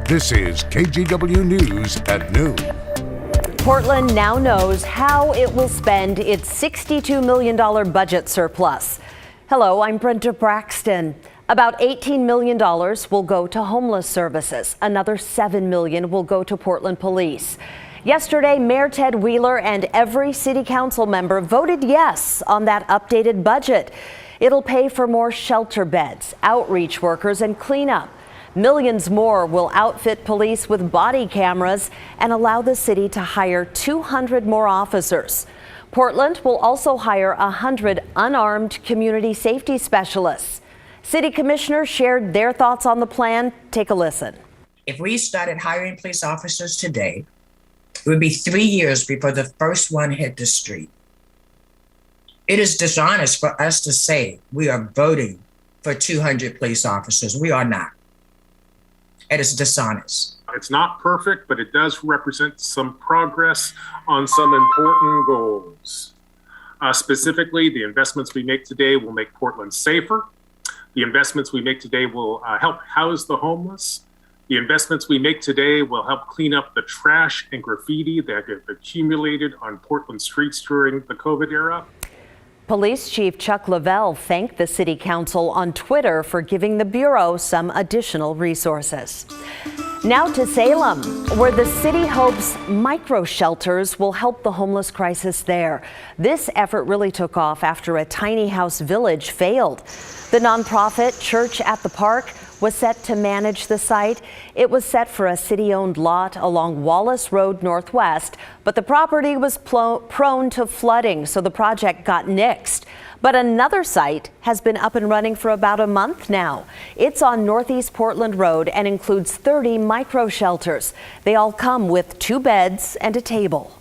This is KGW News at noon. Portland now knows how it will spend its $62 million budget surplus. Hello, I'm Brenda Braxton. About $18 million will go to homeless services. Another $7 million will go to Portland Police. Yesterday, Mayor Ted Wheeler and every city council member voted yes on that updated budget. It'll pay for more shelter beds, outreach workers, and cleanup. Millions more will outfit police with body cameras and allow the city to hire 200 more officers. Portland will also hire 100 unarmed community safety specialists. City commissioners shared their thoughts on the plan. Take a listen. If we started hiring police officers today, it would be 3 years before the first one hit the street. It is dishonest for us to say we are voting for 200 police officers. We are not. It is dishonest. It's not perfect, but it does represent some progress on some important goals. Specifically, the investments we make today will make Portland safer. The investments we make today will help house the homeless. The investments we make today will help clean up the trash and graffiti that have accumulated on Portland streets during the COVID era. Police Chief Chuck Lavelle thanked the City Council on Twitter for giving the Bureau some additional resources. Now to Salem, where the city hopes micro shelters will help the homeless crisis there. This effort really took off after a tiny house village failed. The nonprofit Church at the Park was set to manage the site. It was set for a city-owned lot along Wallace Road Northwest, but the property was prone to flooding, so the project got nixed. But another site has been up and running for about a month now. It's on Northeast Portland Road and includes 30 micro shelters. They all come with 2 beds and a table.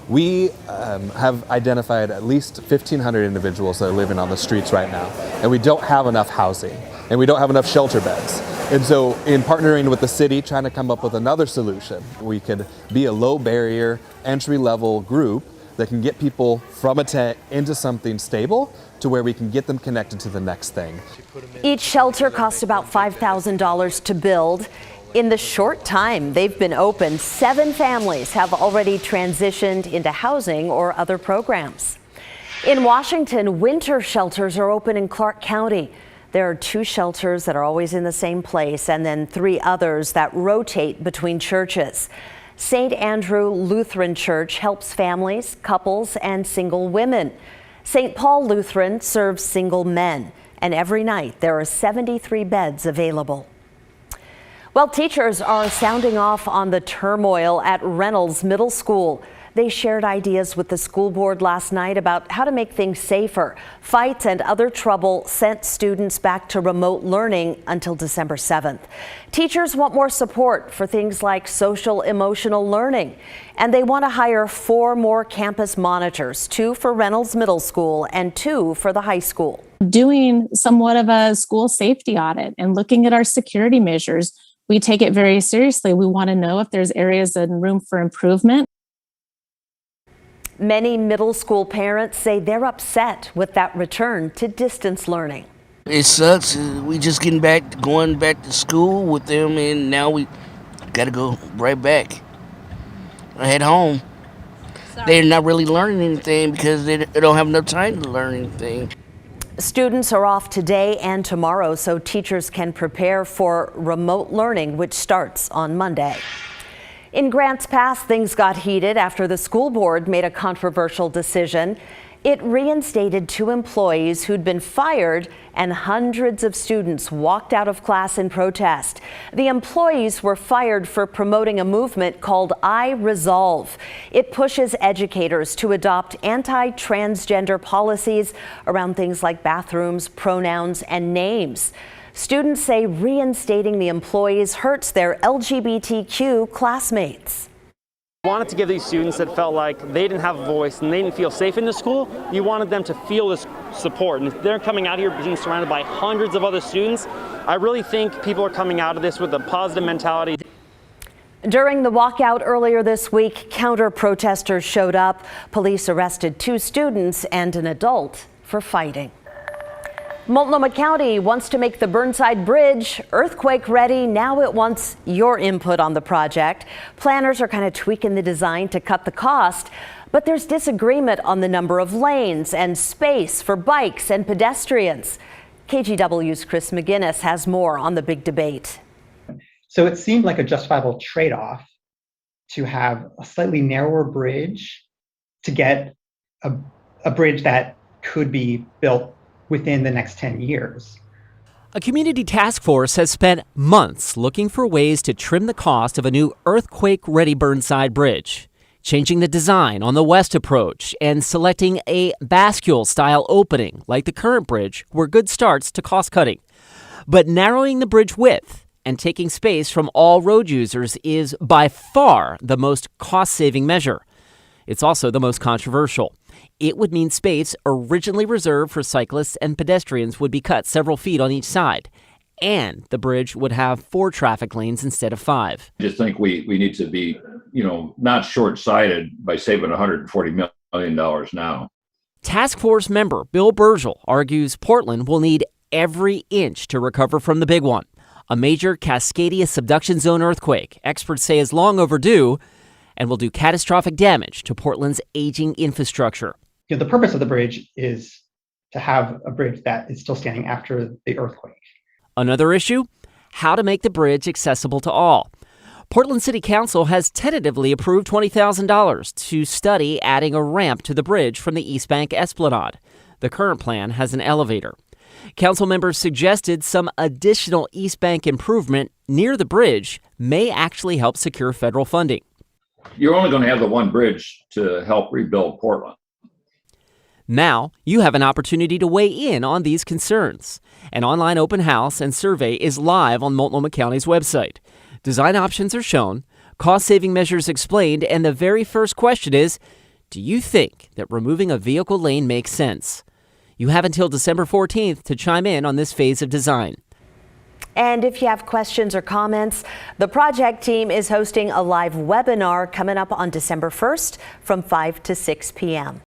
We have identified at least 1,500 individuals that are living on the streets right now, and we don't have enough housing, and we don't have enough shelter beds. And so in partnering with the city, trying to come up with another solution, we could be a low barrier, entry-level group that can get people from a tent into something stable to where we can get them connected to the next thing. Each shelter costs about $5,000 to build. In the short time they've been open, 7 families have already transitioned into housing or other programs. In Washington, winter shelters are open in Clark County. There are 2 shelters that are always in the same place and then 3 others that rotate between churches. St. Andrew Lutheran Church helps families, couples, and single women. St. Paul Lutheran serves single men, and every night there are 73 beds available. Well, teachers are sounding off on the turmoil at Reynolds Middle School. They shared ideas with the school board last night about how to make things safer. Fights and other trouble sent students back to remote learning until December 7th. Teachers want more support for things like social emotional learning, and they want to hire 4 more campus monitors, 2 for Reynolds Middle School and 2 for the high school. Doing somewhat of a school safety audit and looking at our security measures. We take it very seriously. We want to know if there's areas and room for improvement. Many middle school parents say they're upset with that return to distance learning. It sucks. We just going back to school with them, and now we got to go right back. I head home. They're not really learning anything because they don't have enough time to learn anything. Students are off today and tomorrow, so teachers can prepare for remote learning, which starts on Monday. In Grants Pass, things got heated after the school board made a controversial decision. It reinstated 2 employees who'd been fired, and hundreds of students walked out of class in protest. The employees were fired for promoting a movement called I Resolve. It pushes educators to adopt anti-transgender policies around things like bathrooms, pronouns, and names. Students say reinstating the employees hurts their LGBTQ classmates. We wanted to give these students that felt like they didn't have a voice and they didn't feel safe in the school, you wanted them to feel this support. And if they're coming out here being surrounded by hundreds of other students, I really think people are coming out of this with a positive mentality. During the walkout earlier this week, counter-protesters showed up. Police arrested 2 students and an adult for fighting. Multnomah County wants to make the Burnside Bridge earthquake ready. Now it wants your input on the project. Planners are kind of tweaking the design to cut the cost, but there's disagreement on the number of lanes and space for bikes and pedestrians. KGW's Chris McGinnis has more on the big debate. So it seemed like a justifiable trade-off to have a slightly narrower bridge to get a bridge that could be built within the next 10 years. A community task force has spent months looking for ways to trim the cost of a new earthquake-ready Burnside Bridge, changing the design on the west approach and selecting a bascule-style opening like the current bridge were good starts to cost-cutting. But narrowing the bridge width and taking space from all road users is by far the most cost-saving measure. It's also the most controversial. It would mean space originally reserved for cyclists and pedestrians would be cut several feet on each side, and the bridge would have 4 traffic lanes instead of 5. I just think we need to be, not short-sighted by saving $140 million now. Task Force member Bill Burgel argues Portland will need every inch to recover from the big one. A major Cascadia subduction zone earthquake, experts say, is long overdue and will do catastrophic damage to Portland's aging infrastructure. The purpose of the bridge is to have a bridge that is still standing after the earthquake. Another issue, how to make the bridge accessible to all. Portland City Council has tentatively approved $20,000 to study adding a ramp to the bridge from the East Bank Esplanade. The current plan has an elevator. Council members suggested some additional East Bank improvement near the bridge may actually help secure federal funding. You're only going to have the one bridge to help rebuild Portland. Now, you have an opportunity to weigh in on these concerns. An online open house and survey is live on Multnomah County's website. Design options are shown, cost-saving measures explained, and the very first question is, do you think that removing a vehicle lane makes sense? You have until December 14th to chime in on this phase of design. And if you have questions or comments, the project team is hosting a live webinar coming up on December 1st from 5 to 6 p.m.